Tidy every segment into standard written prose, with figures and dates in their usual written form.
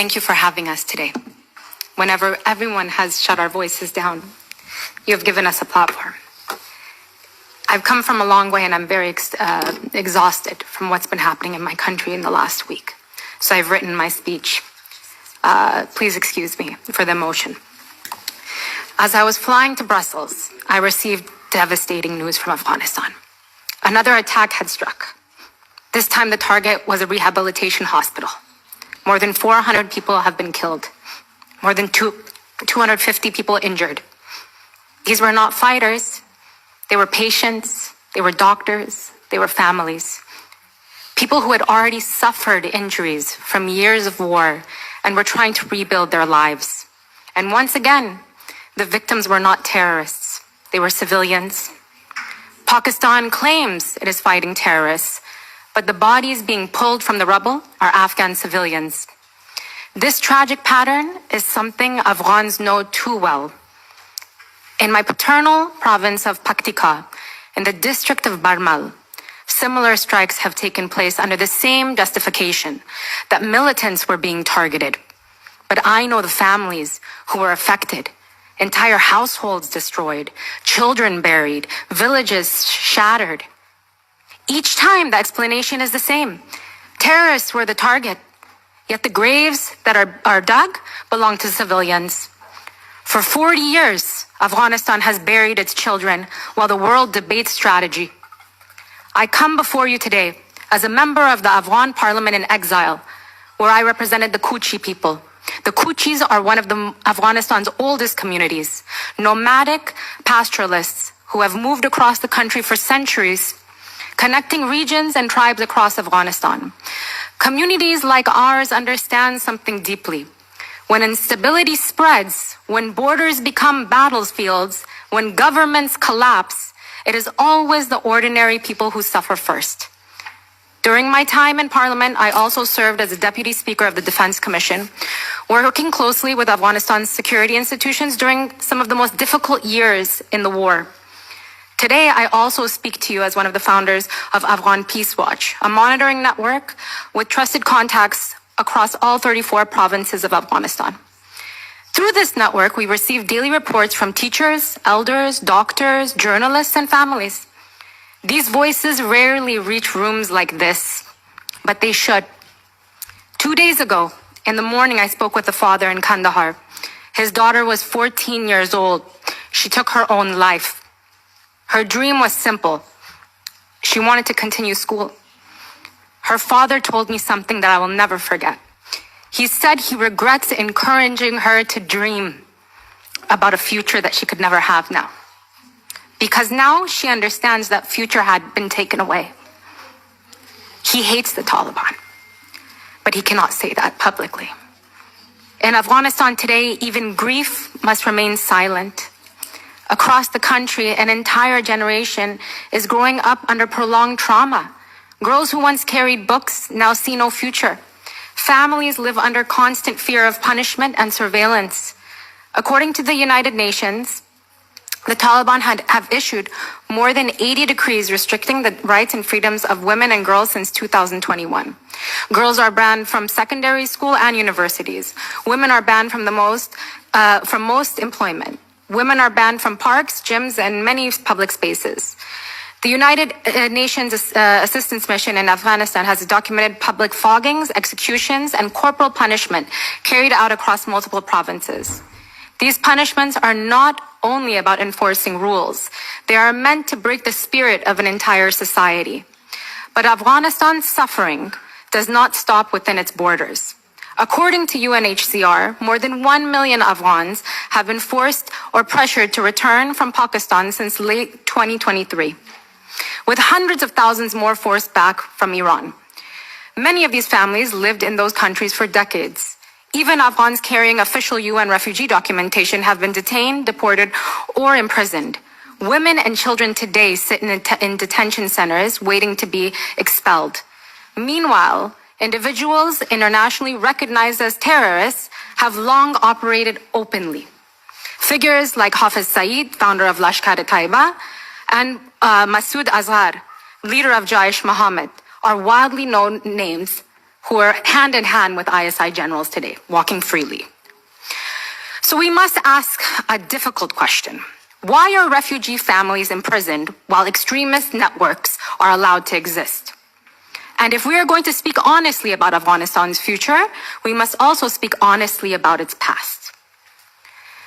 thank you for having us today. Whenever everyone has shut our voices down, you have given us a platform. I've come from a long way and I'm very exhausted from what's been happening in my country in the last week. So I've written my speech. Please excuse me for the emotion. As I was flying to Brussels, I received devastating news from Afghanistan. Another attack had struck. This time the target was a rehabilitation hospital. More than 400 people have been killed. More than 250 people injured. These were not fighters. They were patients. They were doctors. They were families. People who had already suffered injuries from years of war and were trying to rebuild their lives. And once again, the victims were not terrorists. They were civilians. Pakistan claims it is fighting terrorists, but the bodies being pulled from the rubble are Afghan civilians. This tragic pattern is something Afghans know too well. In my paternal province of Paktika, in the district of Barmal, similar strikes have taken place under the same justification that militants were being targeted. But I know the families who were affected, entire households destroyed, children buried, villages shattered. Each time the explanation is the same. Terrorists were the target, yet the graves that are dug belong to civilians. For 40 years, Afghanistan has buried its children while the world debates strategy. I come before you today as a member of the Afghan parliament in exile, where I represented the Kuchi people. The Kuchis are one of Afghanistan's oldest communities, nomadic pastoralists who have moved across the country for centuries, connecting regions and tribes across Afghanistan. Communities like ours understand something deeply. When instability spreads, when borders become battlefields, when governments collapse, it is always the ordinary people who suffer first. During my time in Parliament, I also served as a Deputy Speaker of the Defense Commission, working closely with Afghanistan's security institutions during some of the most difficult years in the war. Today, I also speak to you as one of the founders of Afghan Peace Watch, a monitoring network with trusted contacts across all 34 provinces of Afghanistan. Through this network, we receive daily reports from teachers, elders, doctors, journalists, and families. These voices rarely reach rooms like this, but they should. 2 days ago, in the morning, I spoke with a father in Kandahar. His daughter was 14 years old. She took her own life. Her dream was simple. She wanted to continue school. Her father told me something that I will never forget. He said he regrets encouraging her to dream about a future that she could never have now. Because now she understands that future had been taken away. He hates the Taliban, but he cannot say that publicly. In Afghanistan today, even grief must remain silent. Across the country, an entire generation is growing up under prolonged trauma. Girls who once carried books now see no future. Families live under constant fear of punishment and surveillance. According to the United Nations, the Taliban have issued more than 80 decrees restricting the rights and freedoms of women and girls since 2021. Girls are banned from secondary school and universities. Women are banned from most employment. Women are banned from parks, gyms, and many public spaces. The United Nations Assistance Mission in Afghanistan has documented public floggings, executions, and corporal punishment carried out across multiple provinces. These punishments are not only about enforcing rules. They are meant to break the spirit of an entire society. But Afghanistan's suffering does not stop within its borders. According to UNHCR, more than 1 million Afghans have been forced or pressured to return from Pakistan since late 2023, with hundreds of thousands more forced back from Iran. Many of these families lived in those countries for decades. Even Afghans carrying official UN refugee documentation have been detained, deported, or imprisoned. Women and children today sit in detention centers waiting to be expelled. Meanwhile, individuals internationally recognized as terrorists have long operated openly. Figures like Hafiz Saeed, founder of Lashkar-e-Taiba, and Masood Azhar, leader of Jaish Mohammed, are widely known names who are hand in hand with ISI generals today, walking freely. So we must ask a difficult question. Why are refugee families imprisoned while extremist networks are allowed to exist? And if we are going to speak honestly about Afghanistan's future, we must also speak honestly about its past.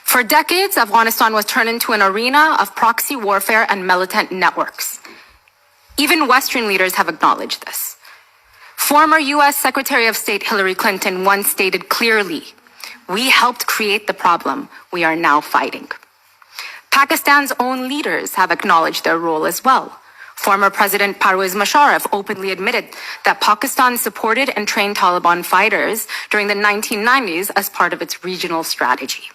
For decades, Afghanistan was turned into an arena of proxy warfare and militant networks. Even Western leaders have acknowledged this. Former US Secretary of State Hillary Clinton once stated clearly, "We helped create the problem we are now fighting." Pakistan's own leaders have acknowledged their role as well. Former President Parvez Musharraf openly admitted that Pakistan supported and trained Taliban fighters during the 1990s as part of its regional strategy.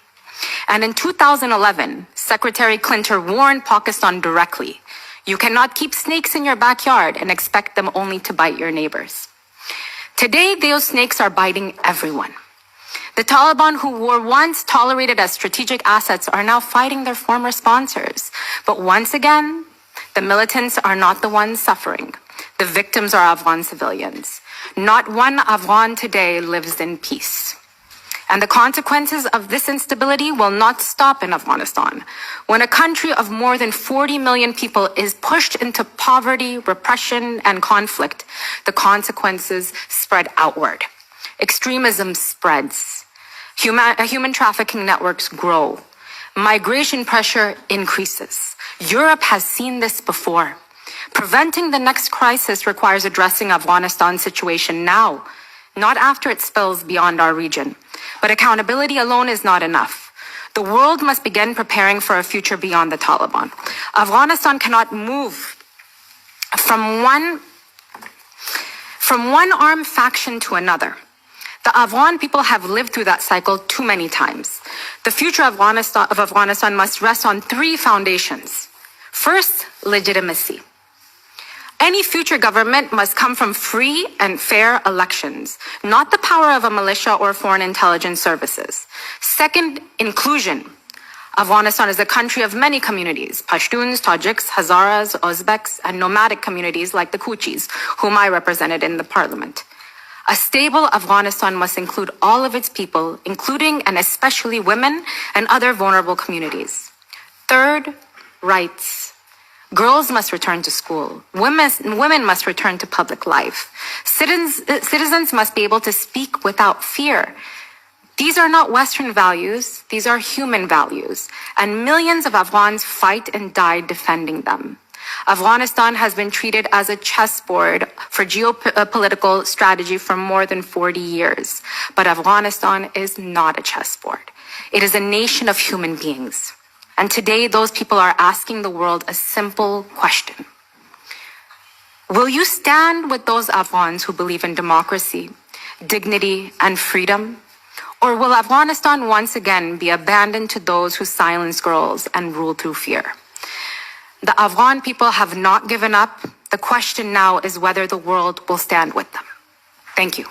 And in 2011, Secretary Clinton warned Pakistan directly, "You cannot keep snakes in your backyard and expect them only to bite your neighbors." Today, those snakes are biting everyone. The Taliban, who were once tolerated as strategic assets, are now fighting their former sponsors. But once again, the militants are not the ones suffering. The victims are Afghan civilians. Not one Afghan today lives in peace. And the consequences of this instability will not stop in Afghanistan. When a country of more than 40 million people is pushed into poverty, repression, and conflict, the consequences spread outward. Extremism spreads. Human trafficking networks grow. Migration pressure increases. Europe has seen this before. Preventing the next crisis requires addressing Afghanistan's situation now, not after it spills beyond our region. But accountability alone is not enough. The world must begin preparing for a future beyond the Taliban. Afghanistan cannot move from one armed faction to another. The Afghan people have lived through that cycle too many times. The future of Afghanistan must rest on three foundations. First, legitimacy. Any future government must come from free and fair elections, not the power of a militia or foreign intelligence services. Second, inclusion. Afghanistan is a country of many communities: Pashtuns, Tajiks, Hazaras, Uzbeks, and nomadic communities like the Kuchis, whom I represented in the parliament. A stable Afghanistan must include all of its people, including and especially women and other vulnerable communities. Third, rights. Girls must return to school. Women must return to public life. Citizens must be able to speak without fear. These are not Western values, these are human values, and millions of Afghans fight and die defending them. Afghanistan has been treated as a chessboard for geopolitical strategy for more than 40 years. But Afghanistan is not a chessboard. It is a nation of human beings. And today, those people are asking the world a simple question. Will you stand with those Afghans who believe in democracy, dignity, and freedom? Or will Afghanistan once again be abandoned to those who silence girls and rule through fear? The Afghan people have not given up. The question now is whether the world will stand with them. Thank you.